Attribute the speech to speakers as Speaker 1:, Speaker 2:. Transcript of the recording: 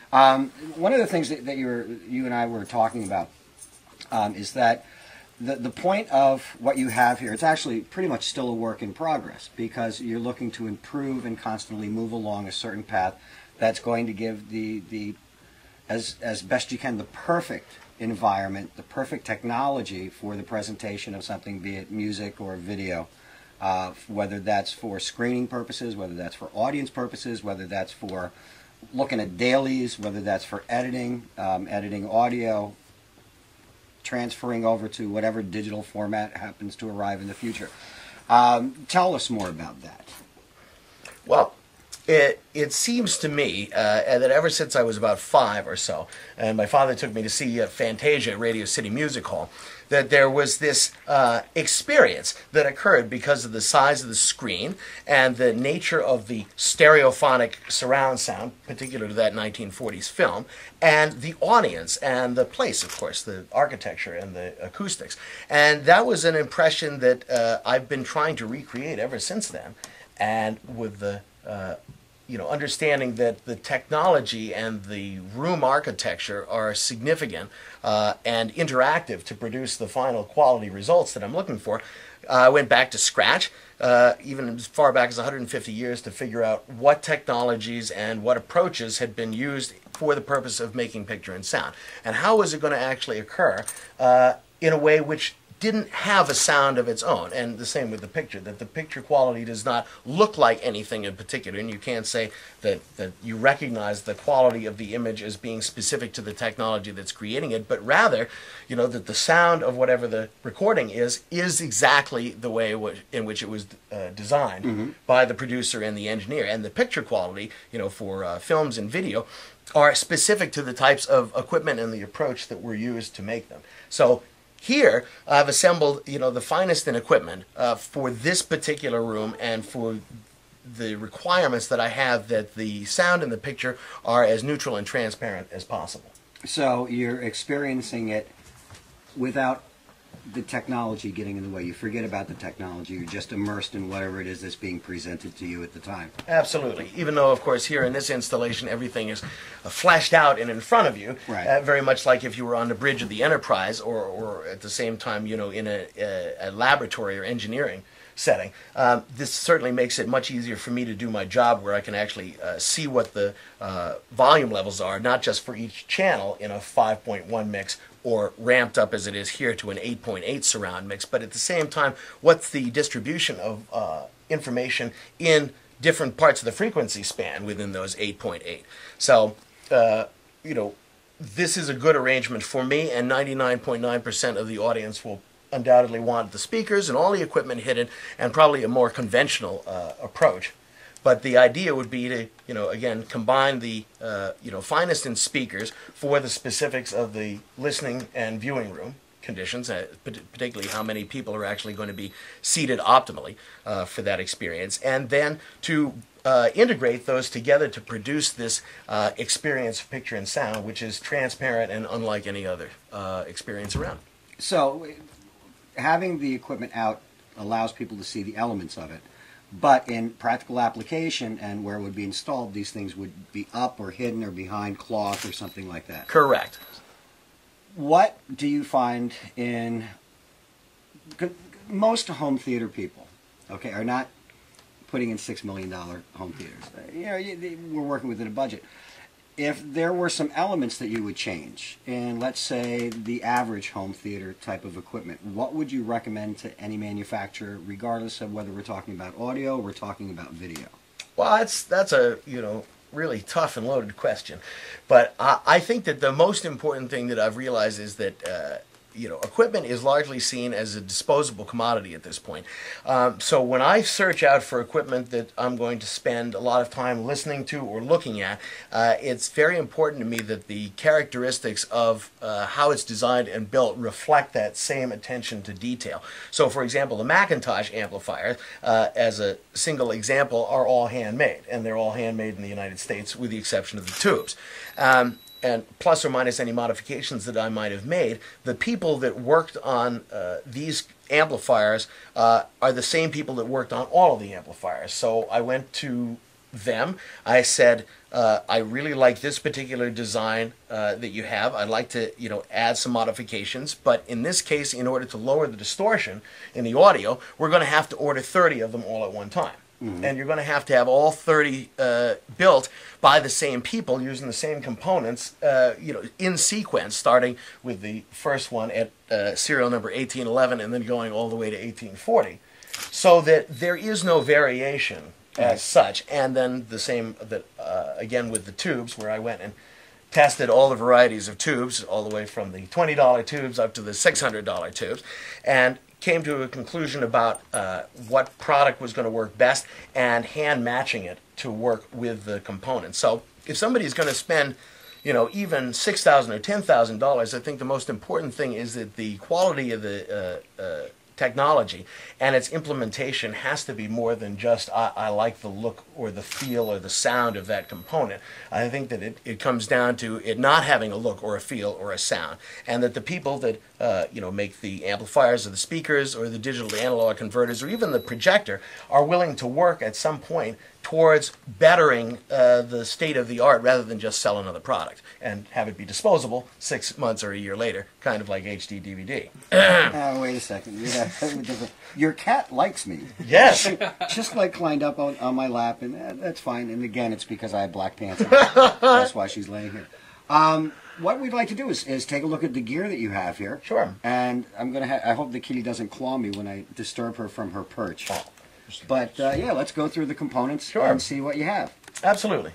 Speaker 1: One of the things that you and I were talking about is that the point of what you have here, it's actually pretty much still a work in progress because you're looking to improve and constantly move along a certain path that's going to give as best you can, the perfect environment, the perfect technology for the presentation of something, be it music or video, whether that's for screening purposes, whether that's for audience purposes, whether that's for looking at dailies, whether that's for editing, editing audio, transferring over to whatever digital format happens to arrive in the future. Tell us more about that.
Speaker 2: Well, it seems to me that ever since I was about 5 or so, and my father took me to see Fantasia at Radio City Music Hall, that there was this experience that occurred because of the size of the screen and the nature of the stereophonic surround sound, particular to that 1940s film, and the audience and the place, of course, the architecture and the acoustics. And that was an impression that I've been trying to recreate ever since then. And with the understanding that the technology and the room architecture are significant and interactive to produce the final quality results that I'm looking for, I went back to scratch, even as far back as 150 years, to figure out what technologies and what approaches had been used for the purpose of making picture and sound, and how was it going to actually occur in a way which didn't have a sound of its own. And the same with the picture, that the picture quality does not look like anything in particular, and you can't say that you recognize the quality of the image as being specific to the technology that's creating it, but rather, that the sound of whatever the recording is exactly the way in which it was designed by the producer and the engineer. And the picture quality, for films and video, are specific to the types of equipment and the approach that were used to make them. So here, I've assembled, the finest in equipment for this particular room and for the requirements that I have that the sound and the picture are as neutral and transparent as possible.
Speaker 1: So you're experiencing it without the technology getting in the way. You forget about the technology. You're just immersed in whatever it is that's being presented to you at the time.
Speaker 2: Absolutely. Even though, of course, here in this installation, everything is flashed out and in front of you,
Speaker 1: right.
Speaker 2: Very much like if you were on the bridge of the Enterprise or at the same time, in a laboratory or engineering setting. This certainly makes it much easier for me to do my job, where I can actually see what the volume levels are, not just for each channel in a 5.1 mix or ramped up as it is here to an 8.8 surround mix, but at the same time, what's the distribution of information in different parts of the frequency span within those 8.8. So, this is a good arrangement for me, and 99.9% of the audience will undoubtedly want the speakers and all the equipment hidden, and probably a more conventional approach. But the idea would be to, again, combine the, finest in speakers for the specifics of the listening and viewing room conditions, particularly how many people are actually going to be seated optimally for that experience, and then to integrate those together to produce this experience of picture and sound, which is transparent and unlike any other experience around.
Speaker 1: So, having the equipment out allows people to see the elements of it. But in practical application and where it would be installed, these things would be up or hidden or behind cloth or something like that.
Speaker 2: Correct.
Speaker 1: What do you find in most home theater people, okay, are not putting in $6 million home theaters. We're working within a budget. If there were some elements that you would change in, let's say, the average home theater type of equipment, what would you recommend to any manufacturer, regardless of whether we're talking about audio or we're talking about video?
Speaker 2: Well, that's a really tough and loaded question, but I think that the most important thing that I've realized is that equipment is largely seen as a disposable commodity at this point. So when I search out for equipment that I'm going to spend a lot of time listening to or looking at, it's very important to me that the characteristics of how it's designed and built reflect that same attention to detail. So for example, the Macintosh amplifiers, as a single example, are all handmade, and they're all handmade in the United States with the exception of the tubes. And plus or minus any modifications that I might have made, the people that worked on these amplifiers are the same people that worked on all of the amplifiers. So I went to them. I said, I really like this particular design that you have. I'd like to, add some modifications. But in this case, in order to lower the distortion in the audio, we're going to have to order 30 of them all at one time. Mm-hmm. And you're going to have all 30 built by the same people using the same components, in sequence, starting with the first one at serial number 1811 and then going all the way to 1840, so that there is no variation as such. And then the same again with the tubes, where I went and tested all the varieties of tubes, all the way from the $20 tubes up to the $600 tubes, and came to a conclusion about what product was going to work best and hand matching it to work with the components. So if somebody's going to spend, even $6,000 or $10,000, I think the most important thing is that the quality of the technology and its implementation has to be more than just I like the look or the feel or the sound of that component. I think that it comes down to it not having a look or a feel or a sound, and that the people that make the amplifiers or the speakers or the digital to analog converters or even the projector are willing to work at some point towards bettering the state of the art, rather than just sell another product and have it be disposable 6 months or a year later, kind of like HD DVD.
Speaker 1: Wait a second. Your cat likes me.
Speaker 2: Yes.
Speaker 1: Just like climbed up on my lap, and that's fine. And again, it's because I have black pants on. That's why she's laying here. What we'd like to do is take a look at the gear that you have here.
Speaker 2: Sure.
Speaker 1: And I hope the kitty doesn't claw me when I disturb her from her perch. But yeah, let's go through the components and see what you have.
Speaker 2: Absolutely.